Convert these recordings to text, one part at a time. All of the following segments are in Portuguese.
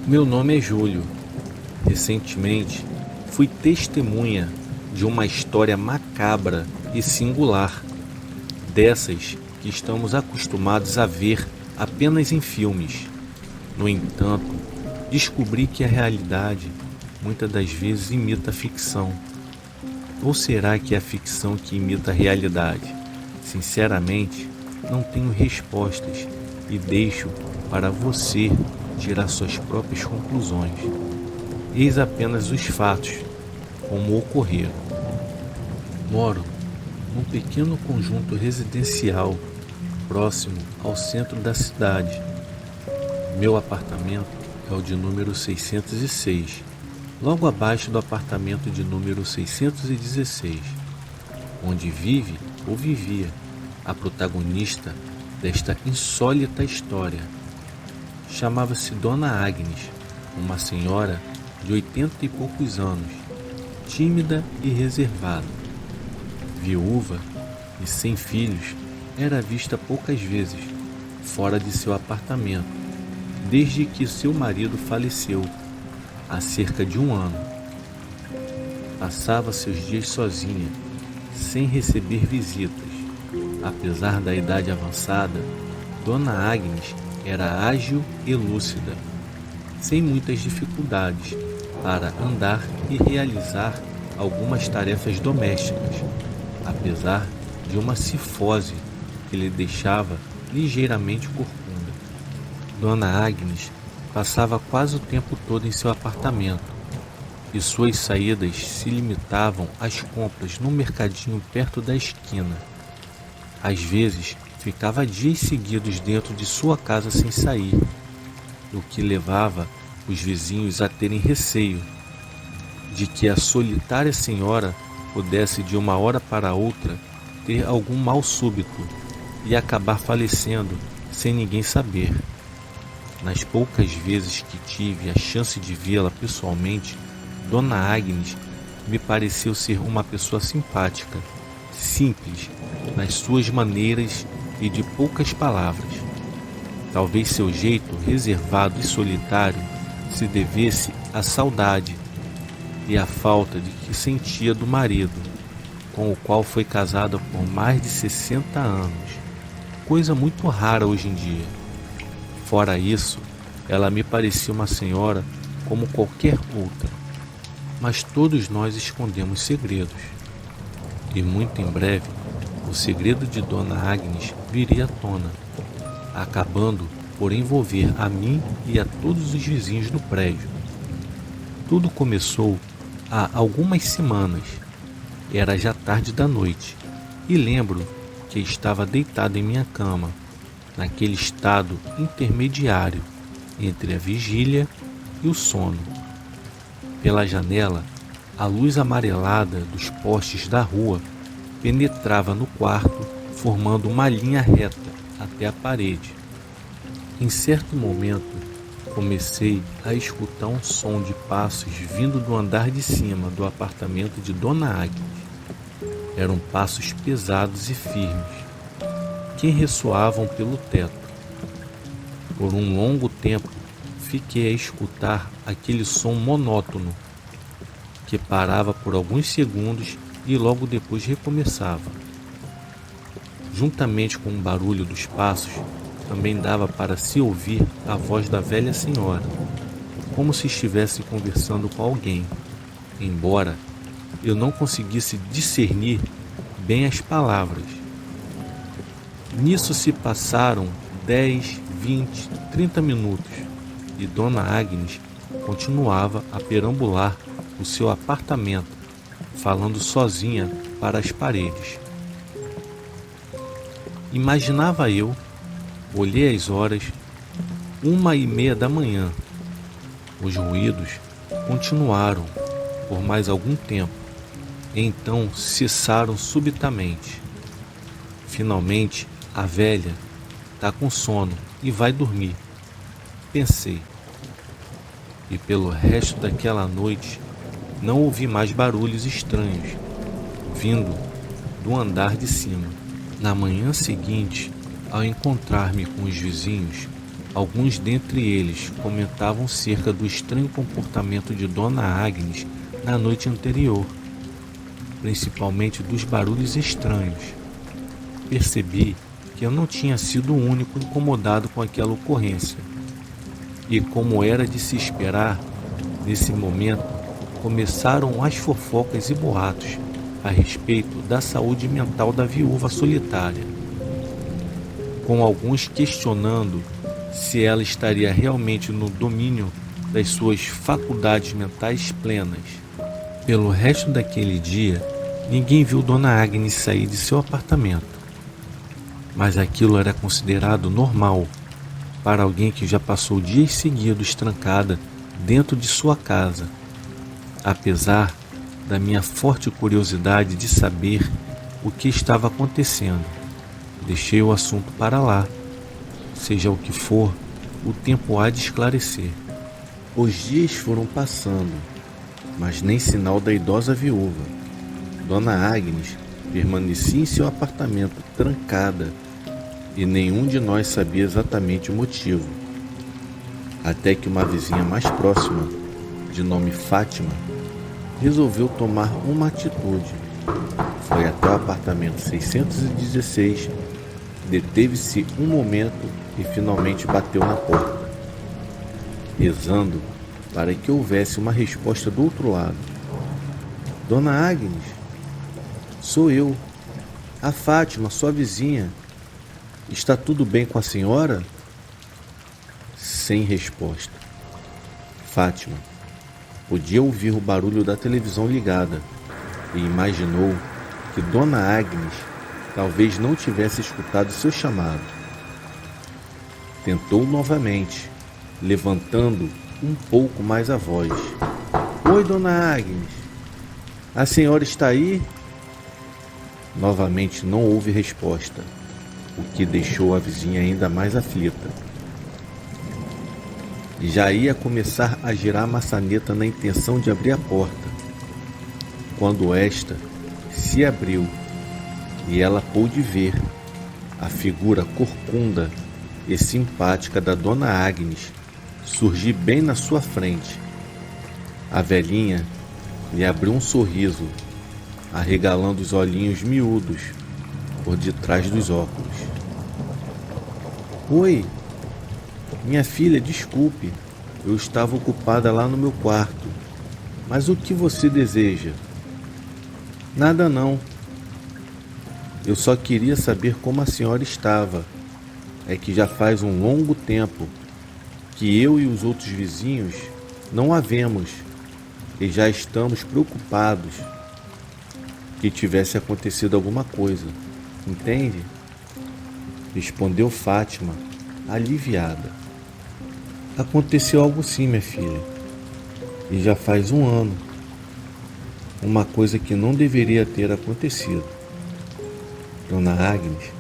Meu nome é Júlio. Recentemente, fui testemunha de uma história macabra e singular, dessas que estamos acostumados a ver apenas em filmes. No entanto, descobri que a realidade muitas das vezes imita a ficção. Ou será que é a ficção que imita a realidade? Sinceramente, não tenho respostas e deixo para você tirar suas próprias conclusões. Eis apenas os fatos, como ocorreram. Moro num pequeno conjunto residencial próximo ao centro da cidade. Meu apartamento é o de número 606, logo abaixo do apartamento de número 616, onde vive ou vivia a protagonista desta insólita história. Chamava-se Dona Agnes, uma senhora de 80 e poucos anos, tímida e reservada. Viúva e sem filhos, era vista poucas vezes fora de seu apartamento, desde que seu marido faleceu, há cerca de um ano. Passava seus dias sozinha, sem receber visitas. Apesar da idade avançada, Dona Agnes era ágil e lúcida, sem muitas dificuldades para andar e realizar algumas tarefas domésticas, apesar de uma cifose que lhe deixava ligeiramente corcunda. Dona Agnes passava quase o tempo todo em seu apartamento, e suas saídas se limitavam às compras no mercadinho perto da esquina. Às vezes, ficava dias seguidos dentro de sua casa sem sair, o que levava os vizinhos a terem receio de que a solitária senhora pudesse de uma hora para outra ter algum mal súbito e acabar falecendo sem ninguém saber. Nas poucas vezes que tive a chance de vê-la pessoalmente, Dona Agnes me pareceu ser uma pessoa simpática, simples nas suas maneiras e de poucas palavras. Talvez seu jeito reservado e solitário se devesse à saudade e à falta de que sentia do marido, com o qual foi casada por mais de 60 anos, coisa muito rara hoje em dia. Fora isso, ela me parecia uma senhora como qualquer outra, mas todos nós escondemos segredos, e muito em breve o segredo de Dona Agnes viria à tona, acabando por envolver a mim e a todos os vizinhos do prédio. Tudo começou há algumas semanas. Era já tarde da noite, e lembro que estava deitado em minha cama, naquele estado intermediário entre a vigília e o sono. Pela janela, a luz amarelada dos postes da rua penetrava no quarto, formando uma linha reta até a parede. Em certo momento, comecei a escutar um som de passos vindo do andar de cima do apartamento de Dona Agnes. Eram passos pesados e firmes, que ressoavam pelo teto. Por um longo tempo, fiquei a escutar aquele som monótono, que parava por alguns segundos e logo depois recomeçava. Juntamente com o barulho dos passos, também dava para se ouvir a voz da velha senhora, como se estivesse conversando com alguém, embora eu não conseguisse discernir bem as palavras. Nisso se passaram 10, 20, 30 minutos, e Dona Agnes continuava a perambular o seu apartamento, falando sozinha para as paredes. Imaginava eu, olhei as horas, 1h30 da manhã. Os ruídos continuaram por mais algum tempo, e então cessaram subitamente. Finalmente, a velha está com sono e vai dormir, pensei. E pelo resto daquela noite, não ouvi mais barulhos estranhos, vindo do andar de cima. Na manhã seguinte, ao encontrar-me com os vizinhos, Alguns dentre eles comentavam cerca do estranho comportamento de Dona Agnes na noite anterior, principalmente dos barulhos estranhos. Percebi que eu não tinha sido o único incomodado com aquela ocorrência. E como era de se esperar, nesse momento começaram as fofocas e boatos a respeito da saúde mental da viúva solitária, com alguns questionando se ela estaria realmente no domínio das suas faculdades mentais plenas. Pelo resto daquele dia, ninguém viu Dona Agnes sair de seu apartamento, mas aquilo era considerado normal para alguém que já passou dias seguidos trancada dentro de sua casa. Apesar da minha forte curiosidade de saber o que estava acontecendo, deixei o assunto para lá. Seja o que for, o tempo há de esclarecer. Os dias foram passando, mas nem sinal da idosa viúva. Dona Agnes permanecia em seu apartamento trancada e nenhum de nós sabia exatamente o motivo. Até que uma vizinha mais próxima, de nome Fátima, resolveu tomar uma atitude. Foi até o apartamento 616, deteve-se um momento e finalmente bateu na porta, rezando para que houvesse uma resposta do outro lado. Dona Agnes, sou eu, a Fátima, sua vizinha. Está tudo bem com a senhora? Sem resposta. Fátima podia ouvir o barulho da televisão ligada e imaginou que Dona Agnes talvez não tivesse escutado seu chamado. Tentou novamente, levantando um pouco mais a voz. Oi, Dona Agnes, a senhora está aí? Novamente não houve resposta, o que deixou a vizinha ainda mais aflita. Já ia começar a girar a maçaneta na intenção de abrir a porta, quando esta se abriu e ela pôde ver a figura corcunda e simpática da Dona Agnes surgir bem na sua frente. A velhinha lhe abriu um sorriso, arregalando os olhinhos miúdos por detrás dos óculos. Oi, minha filha, desculpe, eu estava ocupada lá no meu quarto, mas o que você deseja? Nada não. Eu só queria saber como a senhora estava. É que já faz um longo tempo que eu e os outros vizinhos não a vemos e já estamos preocupados que tivesse acontecido alguma coisa, entende? Respondeu Fátima, aliviada. Aconteceu algo sim, minha filha, e já faz um ano. Uma coisa que não deveria ter acontecido. Dona Agnes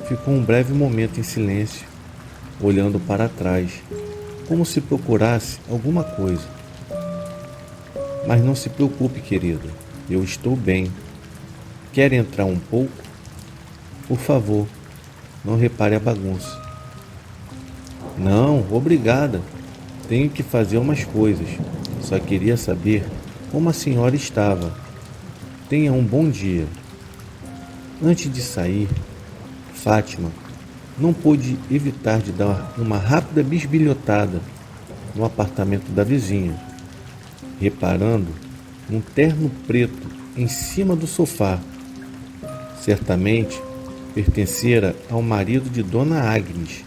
ficou um breve momento em silêncio, olhando para trás, como se procurasse alguma coisa. Mas não se preocupe, querida, eu estou bem. Quer entrar um pouco? Por favor, não repare a bagunça. Não, obrigada. Tenho que fazer umas coisas. Só queria saber como a senhora estava. Tenha um bom dia. Antes de sair, Fátima não pôde evitar de dar uma rápida bisbilhotada no apartamento da vizinha, reparando um terno preto em cima do sofá. Certamente pertencera ao marido de Dona Agnes,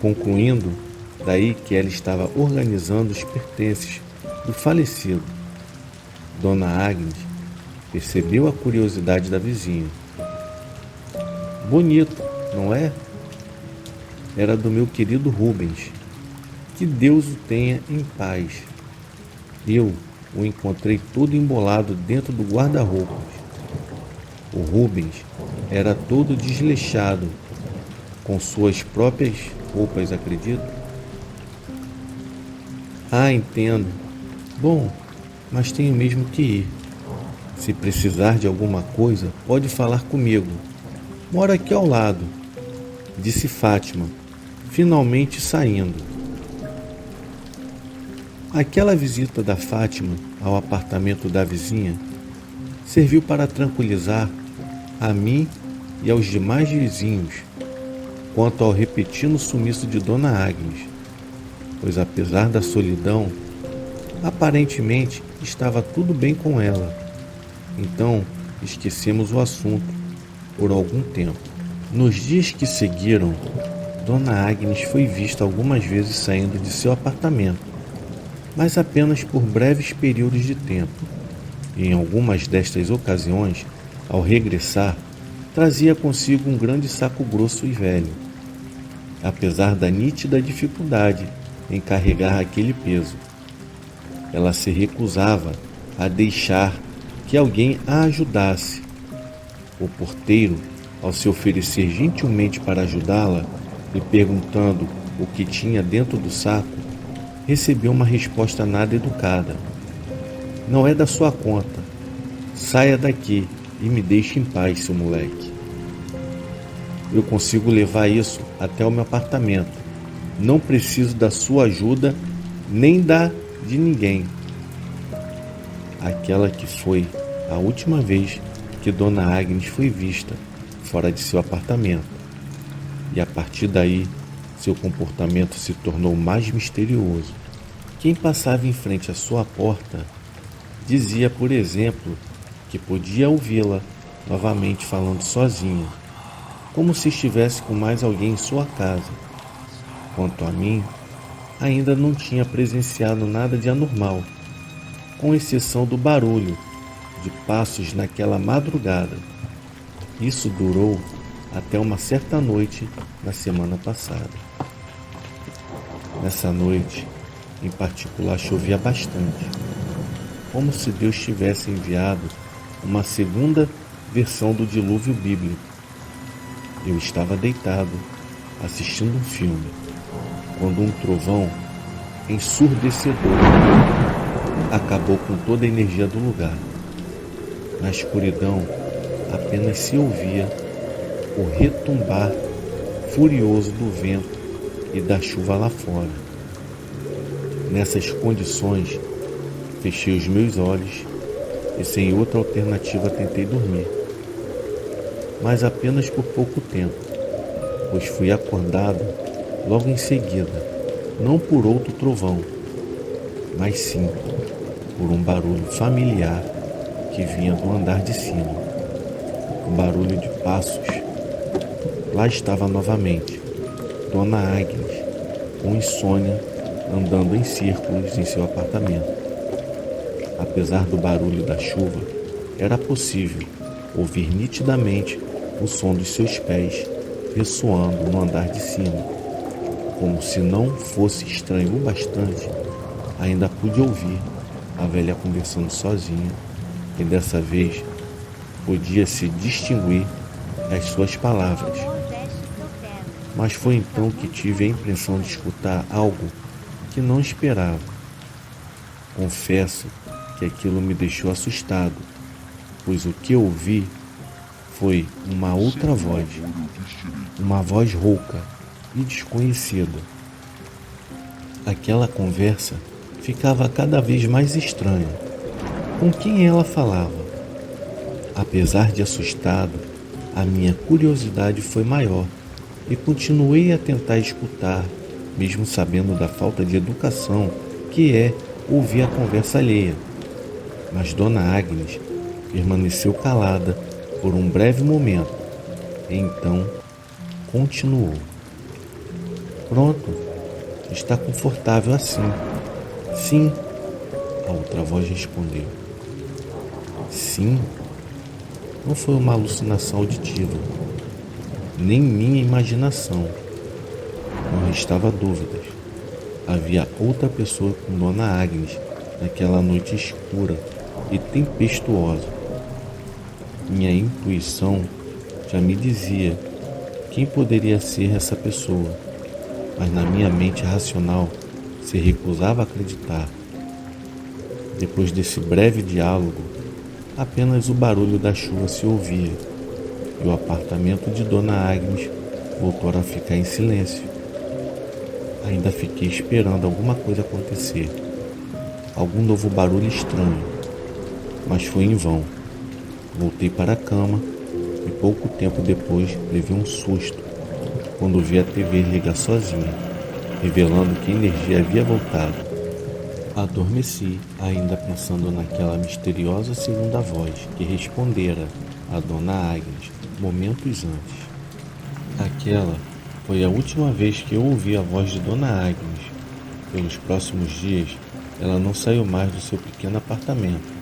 concluindo daí que ela estava organizando os pertences do falecido. Dona Agnes percebeu a curiosidade da vizinha. Bonito, não é? Era do meu querido Rubens. Que Deus o tenha em paz. Eu o encontrei todo embolado dentro do guarda-roupas. O Rubens era todo desleixado, com suas próprias roupas, acredito. Ah, entendo. Bom, mas tenho mesmo que ir. Se precisar de alguma coisa, pode falar comigo. Moro aqui ao lado, disse Fátima, finalmente saindo. Aquela visita da Fátima ao apartamento da vizinha serviu para tranquilizar a mim e aos demais vizinhos quanto ao repentino sumiço de Dona Agnes, pois apesar da solidão, aparentemente estava tudo bem com ela. Então esquecemos o assunto por algum tempo. Nos dias que seguiram, Dona Agnes foi vista algumas vezes saindo de seu apartamento, mas apenas por breves períodos de tempo. E em algumas destas ocasiões, ao regressar, trazia consigo um grande saco grosso e velho, apesar da nítida dificuldade em carregar aquele peso. Ela se recusava a deixar que alguém a ajudasse. O porteiro, ao se oferecer gentilmente para ajudá-la, lhe perguntando o que tinha dentro do saco, recebeu uma resposta nada educada. Não é da sua conta. Saia daqui e me deixe em paz, seu moleque. Eu consigo levar isso até o meu apartamento. Não preciso da sua ajuda, nem da de ninguém. Aquela que foi a última vez que Dona Agnes foi vista fora de seu apartamento. E a partir daí, seu comportamento se tornou mais misterioso. Quem passava em frente à sua porta dizia, por exemplo, que podia ouvi-la novamente falando sozinha, como se estivesse com mais alguém em sua casa. Quanto a mim, ainda não tinha presenciado nada de anormal, com exceção do barulho de passos naquela madrugada. Isso durou até uma certa noite na semana passada. Nessa noite, em particular, chovia bastante, como se Deus tivesse enviado uma segunda versão do dilúvio bíblico. Eu estava deitado, assistindo um filme, quando um trovão ensurdecedor acabou com toda a energia do lugar. Na escuridão, apenas se ouvia o retumbar furioso do vento e da chuva lá fora. Nessas condições, fechei os meus olhos e sem outra alternativa tentei dormir. Mas apenas por pouco tempo, pois fui acordado logo em seguida, não por outro trovão, mas sim por um barulho familiar que vinha do andar de cima. Um barulho de passos. Lá estava novamente Dona Agnes, com insônia, andando em círculos em seu apartamento. Apesar do barulho da chuva, era possível ouvir nitidamente o som dos seus pés ressoando no andar de cima. Como se não fosse estranho o bastante, ainda pude ouvir a velha conversando sozinha, e dessa vez podia-se distinguir as suas palavras. Mas foi então que tive a impressão de escutar algo que não esperava. Confesso que aquilo me deixou assustado, pois o que ouvi foi uma outra voz, uma voz rouca e desconhecida. Aquela conversa ficava cada vez mais estranha. Com quem ela falava? Apesar de assustado, a minha curiosidade foi maior e continuei a tentar escutar, mesmo sabendo da falta de educação que é ouvir a conversa alheia. Mas Dona Agnes permaneceu calada por um breve momento e então continuou. Pronto, está confortável assim. Sim, a outra voz respondeu. Sim, não foi uma alucinação auditiva, nem minha imaginação. Não restava dúvidas. Havia outra pessoa com Dona Agnes naquela noite escura e tempestuosa. Minha intuição já me dizia quem poderia ser essa pessoa, mas na minha mente racional se recusava a acreditar. Depois desse breve diálogo, apenas o barulho da chuva se ouvia e o apartamento de Dona Agnes voltou a ficar em silêncio. Ainda fiquei esperando alguma coisa acontecer, algum novo barulho estranho, mas foi em vão. Voltei para a cama e pouco tempo depois levei um susto quando vi a TV ligar sozinha, revelando que a energia havia voltado. Adormeci, ainda pensando naquela misteriosa segunda voz que respondera a Dona Agnes momentos antes. Aquela foi a última vez que eu ouvi a voz de Dona Agnes. Pelos próximos dias, ela não saiu mais do seu pequeno apartamento.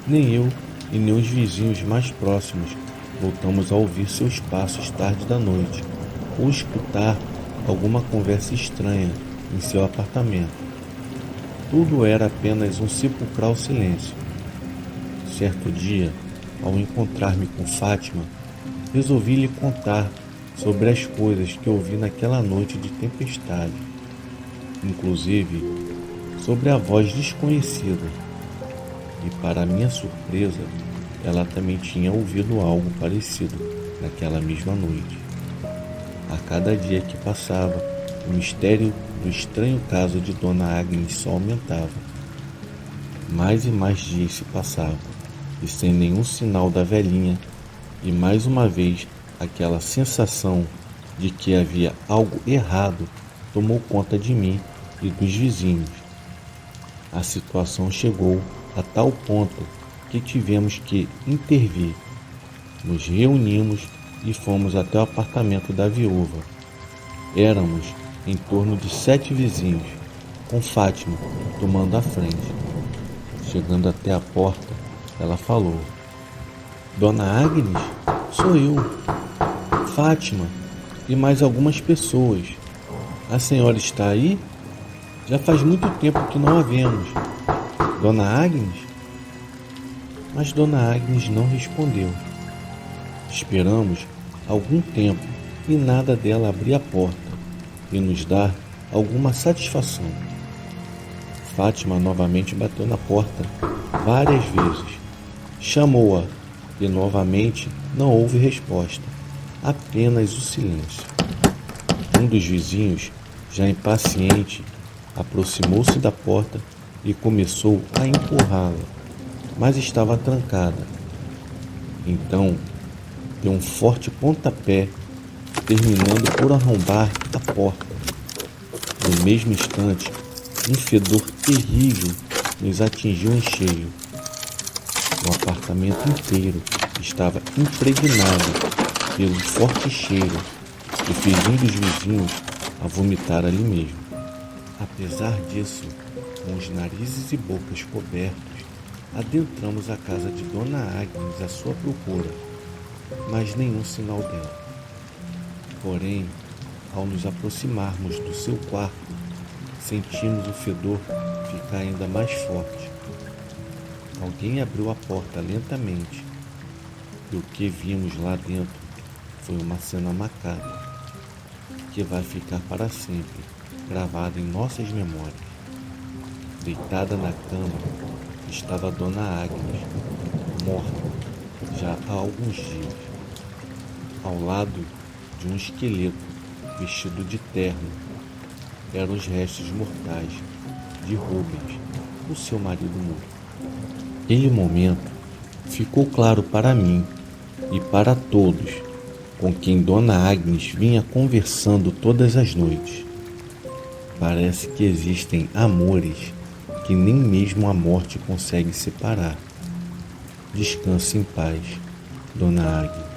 Nem eu e nem os vizinhos mais próximos voltamos a ouvir seus passos tarde da noite ou escutar alguma conversa estranha em seu apartamento. Tudo era apenas um sepulcral silêncio. Certo dia, ao encontrar-me com Fátima, resolvi lhe contar sobre as coisas que ouvi naquela noite de tempestade, inclusive sobre a voz desconhecida. E para minha surpresa, ela também tinha ouvido algo parecido naquela mesma noite. A cada dia que passava, o mistério do estranho caso de Dona Agnes só aumentava. Mais e mais dias se passavam, e sem nenhum sinal da velhinha, e mais uma vez aquela sensação de que havia algo errado tomou conta de mim e dos vizinhos. A situação chegou a tal ponto que tivemos que intervir. Nos reunimos e fomos até o apartamento da viúva. Éramos em torno de 7 vizinhos, com Fátima tomando a frente. Chegando até a porta, ela falou: Dona Agnes, sou eu, Fátima e mais algumas pessoas. A senhora está aí? Já faz muito tempo que não a vemos. Dona Agnes? Mas Dona Agnes não respondeu. Esperamos algum tempo e nada dela abrir a porta e nos dar alguma satisfação. Fátima novamente bateu na porta várias vezes. Chamou-a e novamente não houve resposta, apenas o silêncio. Um dos vizinhos, já impaciente, aproximou-se da porta e começou a empurrá-la, mas estava trancada. Então, deu um forte pontapé, terminando por arrombar a porta. No mesmo instante, um fedor terrível nos atingiu em cheio. O apartamento inteiro estava impregnado pelo forte cheiro que fez um dos vizinhos a vomitar ali mesmo. Apesar disso, com os narizes e bocas cobertos, adentramos a casa de Dona Agnes à sua procura, mas nenhum sinal dela. Porém, ao nos aproximarmos do seu quarto, sentimos o fedor ficar ainda mais forte. Alguém abriu a porta lentamente e o que vimos lá dentro foi uma cena macabra que vai ficar para sempre gravada em nossas memórias. Deitada na cama estava Dona Agnes, morta já há alguns dias, ao lado de um esqueleto vestido de terno. Eram os restos mortais de Rubens, o seu marido morto. Naquele momento, ficou claro para mim e para todos com quem Dona Agnes vinha conversando todas as noites. Parece que existem amores que nem mesmo a morte consegue separar. Descanse em paz, Dona Agnes.